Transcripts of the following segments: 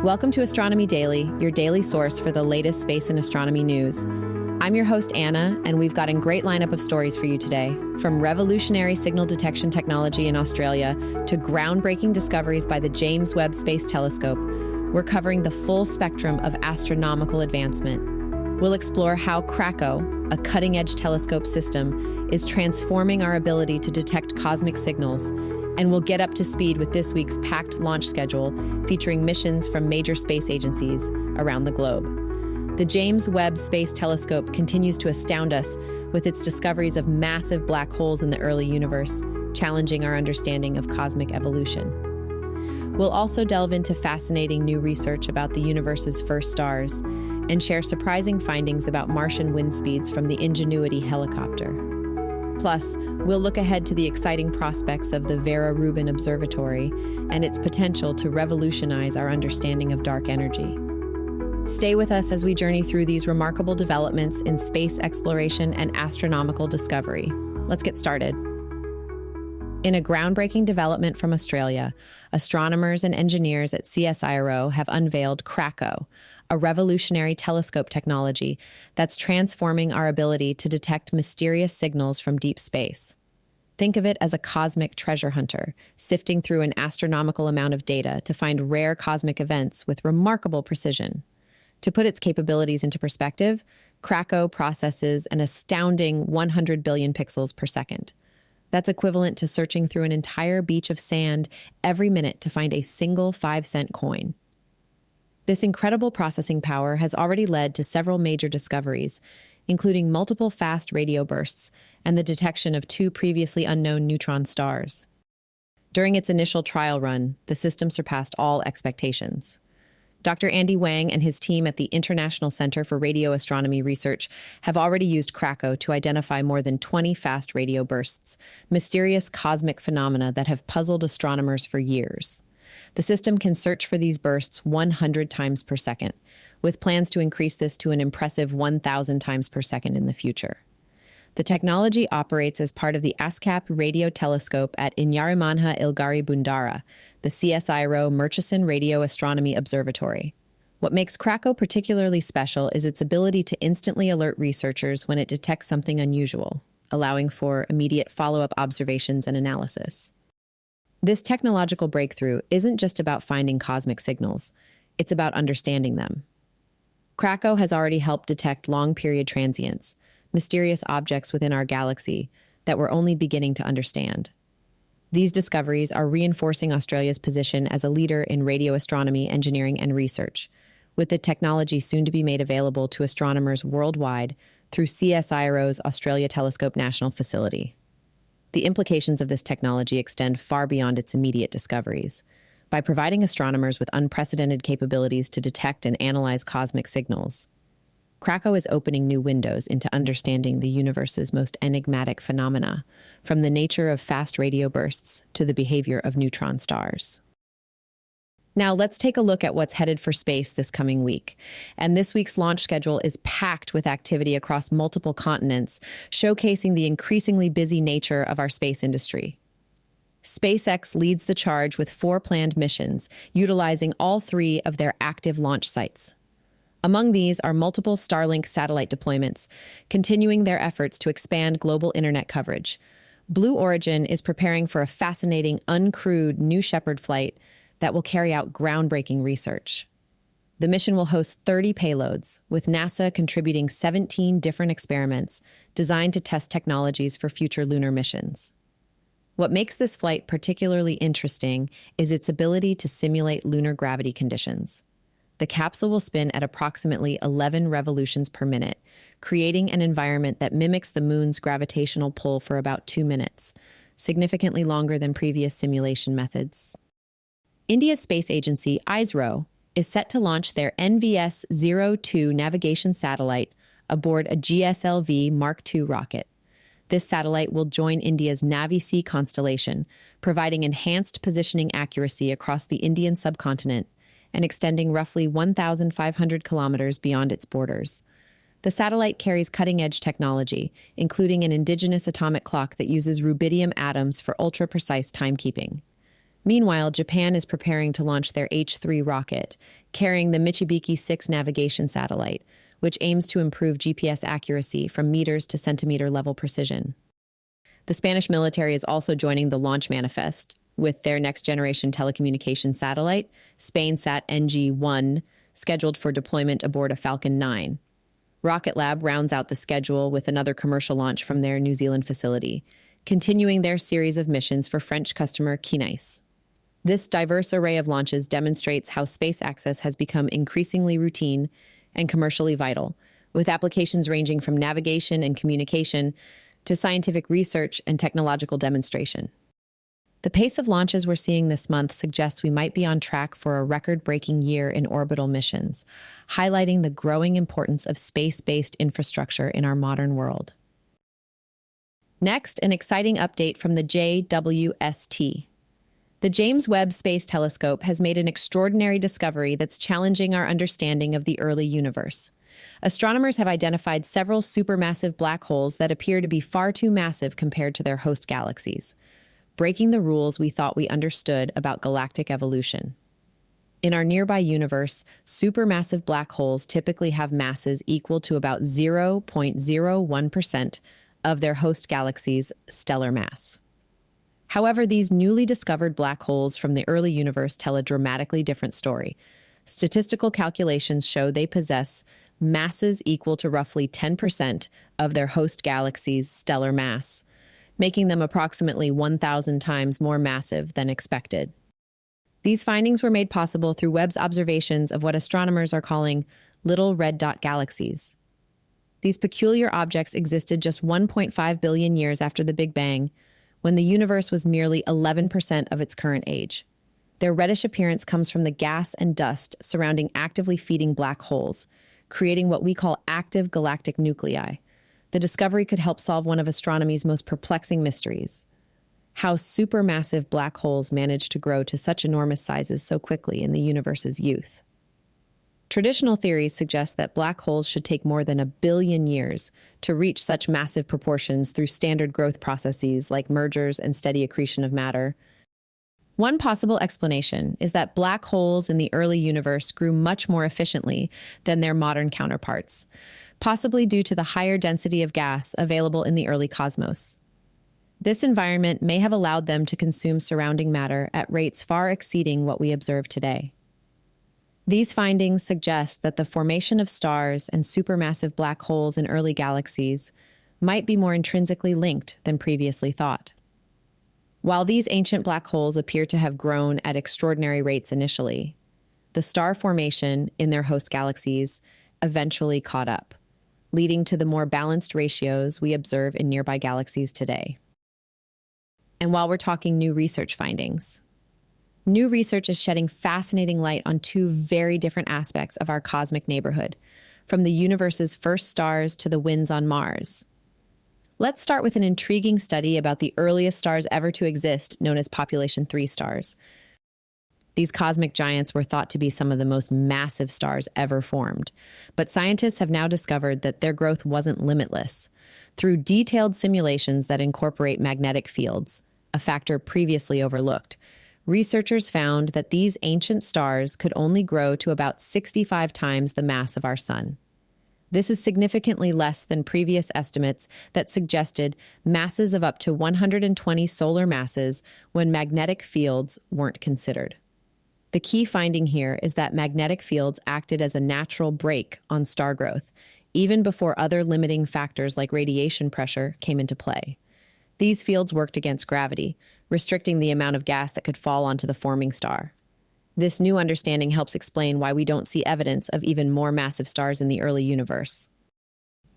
Welcome to Astronomy Daily, your daily source for the latest space and astronomy news. I'm your host, Anna, and we've got a great lineup of stories for you today. From revolutionary signal detection technology in Australia to groundbreaking discoveries by the James Webb Space Telescope, we're covering the full spectrum of astronomical advancement. We'll explore how CRACO, a cutting-edge telescope system, is transforming our ability to detect cosmic signals, and we'll get up to speed with this week's packed launch schedule featuring missions from major space agencies around the globe. The James Webb Space Telescope continues to astound us with its discoveries of massive black holes in the early universe, challenging our understanding of cosmic evolution. We'll also delve into fascinating new research about the universe's first stars and share surprising findings about Martian wind speeds from the Ingenuity helicopter. Plus, we'll look ahead to the exciting prospects of the Vera Rubin Observatory and its potential to revolutionize our understanding of dark energy. Stay with us as we journey through these remarkable developments in space exploration and astronomical discovery. Let's get started. In a groundbreaking development from Australia, astronomers and engineers at CSIRO have unveiled CRACO, a revolutionary telescope technology that's transforming our ability to detect mysterious signals from deep space. Think of it as a cosmic treasure hunter, sifting through an astronomical amount of data to find rare cosmic events with remarkable precision. To put its capabilities into perspective, CRACO processes an astounding 100 billion pixels per second. That's equivalent to searching through an entire beach of sand every minute to find a single 5-cent coin. This incredible processing power has already led to several major discoveries, including multiple fast radio bursts and the detection of 2 previously unknown neutron stars. During its initial trial run, the system surpassed all expectations. Dr. Andy Wang and his team at the International Center for Radio Astronomy Research have already used CRACO to identify more than 20 fast radio bursts, mysterious cosmic phenomena that have puzzled astronomers for years. The system can search for these bursts 100 times per second, with plans to increase this to an impressive 1,000 times per second in the future. The technology operates as part of the ASCAP radio telescope at Inyarimanya Ilgari Bundara, the CSIRO Murchison Radio Astronomy Observatory. What makes CRACO particularly special is its ability to instantly alert researchers when it detects something unusual, allowing for immediate follow-up observations and analysis. This technological breakthrough isn't just about finding cosmic signals, it's about understanding them. CRACO has already helped detect long-period transients, mysterious objects within our galaxy that we're only beginning to understand. These discoveries are reinforcing Australia's position as a leader in radio astronomy, engineering, and research, with the technology soon to be made available to astronomers worldwide through CSIRO's Australia Telescope National Facility. The implications of this technology extend far beyond its immediate discoveries. By providing astronomers with unprecedented capabilities to detect and analyze cosmic signals, CRACO is opening new windows into understanding the universe's most enigmatic phenomena, from the nature of fast radio bursts to the behavior of neutron stars. Now, let's take a look at what's headed for space this coming week. And this week's launch schedule is packed with activity across multiple continents, showcasing the increasingly busy nature of our space industry. SpaceX leads the charge with 4 planned missions, utilizing all 3 of their active launch sites. Among these are multiple Starlink satellite deployments, continuing their efforts to expand global internet coverage. Blue Origin is preparing for a fascinating, uncrewed new Shepard flight that will carry out groundbreaking research. The mission will host 30 payloads, with NASA contributing 17 different experiments designed to test technologies for future lunar missions. What makes this flight particularly interesting is its ability to simulate lunar gravity conditions. The capsule will spin at approximately 11 revolutions per minute, creating an environment that mimics the moon's gravitational pull for about 2 minutes, significantly longer than previous simulation methods. India's space agency, ISRO, is set to launch their NVS-02 navigation satellite aboard a GSLV Mark II rocket. This satellite will join India's Navi-C constellation, providing enhanced positioning accuracy across the Indian subcontinent and extending roughly 1,500 kilometers beyond its borders. The satellite carries cutting-edge technology, including an indigenous atomic clock that uses rubidium atoms for ultra-precise timekeeping. Meanwhile, Japan is preparing to launch their H3 rocket, carrying the Michibiki 6 navigation satellite, which aims to improve GPS accuracy from meters to centimeter level precision. The Spanish military is also joining the launch manifest with their next-generation telecommunications satellite, SpainSat NG-1, scheduled for deployment aboard a Falcon 9. Rocket Lab rounds out the schedule with another commercial launch from their New Zealand facility, continuing their series of missions for French customer Kinéis. This diverse array of launches demonstrates how space access has become increasingly routine and commercially vital, with applications ranging from navigation and communication to scientific research and technological demonstration. The pace of launches we're seeing this month suggests we might be on track for a record-breaking year in orbital missions, highlighting the growing importance of space-based infrastructure in our modern world. Next, an exciting update from the JWST. The James Webb Space Telescope has made an extraordinary discovery that's challenging our understanding of the early universe. Astronomers have identified several supermassive black holes that appear to be far too massive compared to their host galaxies, breaking the rules we thought we understood about galactic evolution. In our nearby universe, supermassive black holes typically have masses equal to about 0.01% of their host galaxy's stellar mass. However, these newly discovered black holes from the early universe tell a dramatically different story. Statistical calculations show they possess masses equal to roughly 10% of their host galaxy's stellar mass, making them approximately 1,000 times more massive than expected. These findings were made possible through Webb's observations of what astronomers are calling little red dot galaxies. These peculiar objects existed just 1.5 billion years after the Big Bang, when the universe was merely 11% of its current age. Their reddish appearance comes from the gas and dust surrounding actively feeding black holes, creating what we call active galactic nuclei. The discovery could help solve one of astronomy's most perplexing mysteries: how supermassive black holes manage to grow to such enormous sizes so quickly in the universe's youth. Traditional theories suggest that black holes should take more than 1 billion years to reach such massive proportions through standard growth processes like mergers and steady accretion of matter. One possible explanation is that black holes in the early universe grew much more efficiently than their modern counterparts, possibly due to the higher density of gas available in the early cosmos. This environment may have allowed them to consume surrounding matter at rates far exceeding what we observe today. These findings suggest that the formation of stars and supermassive black holes in early galaxies might be more intrinsically linked than previously thought. While these ancient black holes appear to have grown at extraordinary rates initially, the star formation in their host galaxies eventually caught up, leading to the more balanced ratios we observe in nearby galaxies today. And while we're talking new research findings, new research is shedding fascinating light on two very different aspects of our cosmic neighborhood, from the universe's first stars to the winds on Mars. Let's start with an intriguing study about the earliest stars ever to exist, known as Population 3 stars. These cosmic giants were thought to be some of the most massive stars ever formed, but scientists have now discovered that their growth wasn't limitless. Through detailed simulations that incorporate magnetic fields, a factor previously overlooked, researchers found that these ancient stars could only grow to about 65 times the mass of our Sun. This is significantly less than previous estimates that suggested masses of up to 120 solar masses when magnetic fields weren't considered. The key finding here is that magnetic fields acted as a natural brake on star growth, even before other limiting factors like radiation pressure came into play. These fields worked against gravity, restricting the amount of gas that could fall onto the forming star. This new understanding helps explain why we don't see evidence of even more massive stars in the early universe.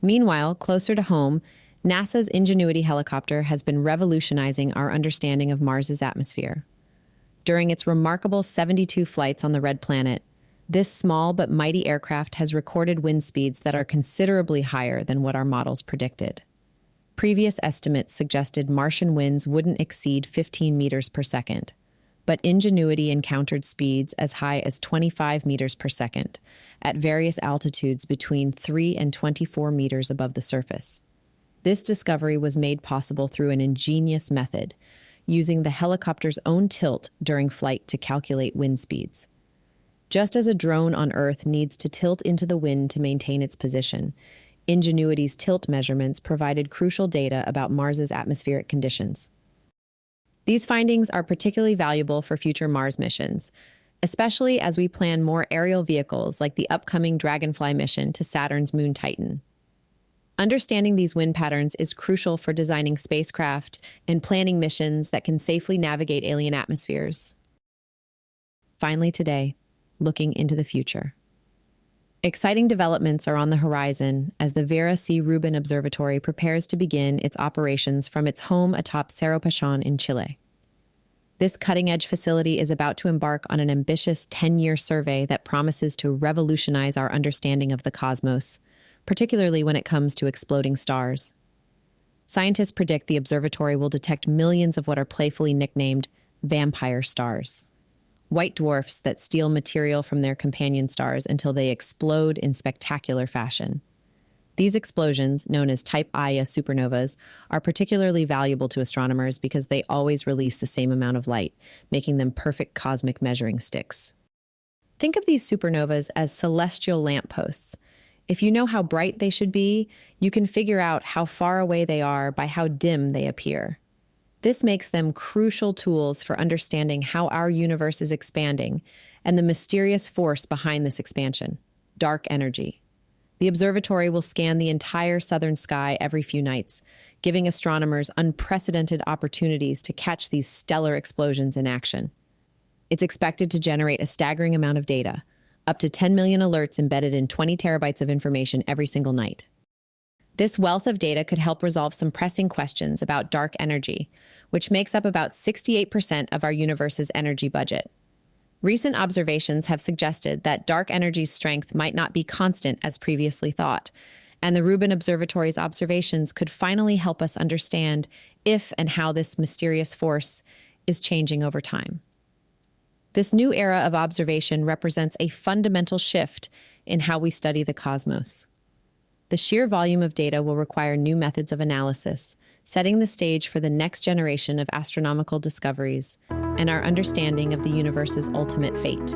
Meanwhile, closer to home, NASA's Ingenuity helicopter has been revolutionizing our understanding of Mars's atmosphere. During its remarkable 72 flights on the Red Planet, this small but mighty aircraft has recorded wind speeds that are considerably higher than what our models predicted. Previous estimates suggested Martian winds wouldn't exceed 15 meters per second, but Ingenuity encountered speeds as high as 25 meters per second at various altitudes between 3 and 24 meters above the surface. This discovery was made possible through an ingenious method, using the helicopter's own tilt during flight to calculate wind speeds. Just as a drone on Earth needs to tilt into the wind to maintain its position, Ingenuity's tilt measurements provided crucial data about Mars's atmospheric conditions. These findings are particularly valuable for future Mars missions, especially as we plan more aerial vehicles like the upcoming Dragonfly mission to Saturn's moon Titan. Understanding these wind patterns is crucial for designing spacecraft and planning missions that can safely navigate alien atmospheres. Finally today, looking into the future. Exciting developments are on the horizon as the Vera C. Rubin Observatory prepares to begin its operations from its home atop Cerro Pachon in Chile. This cutting-edge facility is about to embark on an ambitious 10-year survey that promises to revolutionize our understanding of the cosmos, particularly when it comes to exploding stars. Scientists predict the observatory will detect millions of what are playfully nicknamed vampire stars, white dwarfs that steal material from their companion stars until they explode in spectacular fashion. These explosions, known as Type Ia supernovas, are particularly valuable to astronomers because they always release the same amount of light, making them perfect cosmic measuring sticks. Think of these supernovas as celestial lampposts. If you know how bright they should be, you can figure out how far away they are by how dim they appear. This makes them crucial tools for understanding how our universe is expanding and the mysterious force behind this expansion: dark energy. The observatory will scan the entire southern sky every few nights, giving astronomers unprecedented opportunities to catch these stellar explosions in action. It's expected to generate a staggering amount of data, up to 10 million alerts embedded in 20 terabytes of information every single night. This wealth of data could help resolve some pressing questions about dark energy, which makes up about 68% of our universe's energy budget. Recent observations have suggested that dark energy's strength might not be constant as previously thought, and the Rubin Observatory's observations could finally help us understand if and how this mysterious force is changing over time. This new era of observation represents a fundamental shift in how we study the cosmos. The sheer volume of data will require new methods of analysis, setting the stage for the next generation of astronomical discoveries and our understanding of the universe's ultimate fate.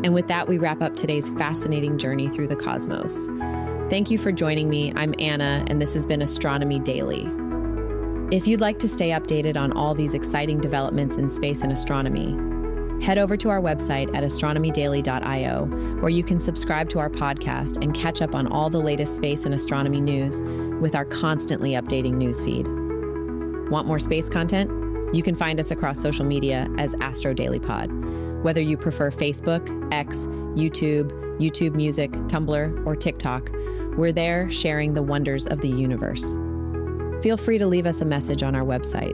And with that, we wrap up today's fascinating journey through the cosmos. Thank you for joining me. I'm Anna, and this has been Astronomy Daily. If you'd like to stay updated on all these exciting developments in space and astronomy, head over to our website at astronomydaily.io, where you can subscribe to our podcast and catch up on all the latest space and astronomy news with our constantly updating newsfeed. Want more space content? You can find us across social media as Astro Daily Pod. Whether you prefer Facebook, X, YouTube Music, Tumblr, or TikTok, we're there sharing the wonders of the universe. Feel free to leave us a message on our website.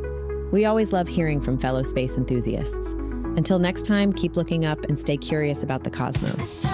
We always love hearing from fellow space enthusiasts. Until next time, keep looking up and stay curious about the cosmos.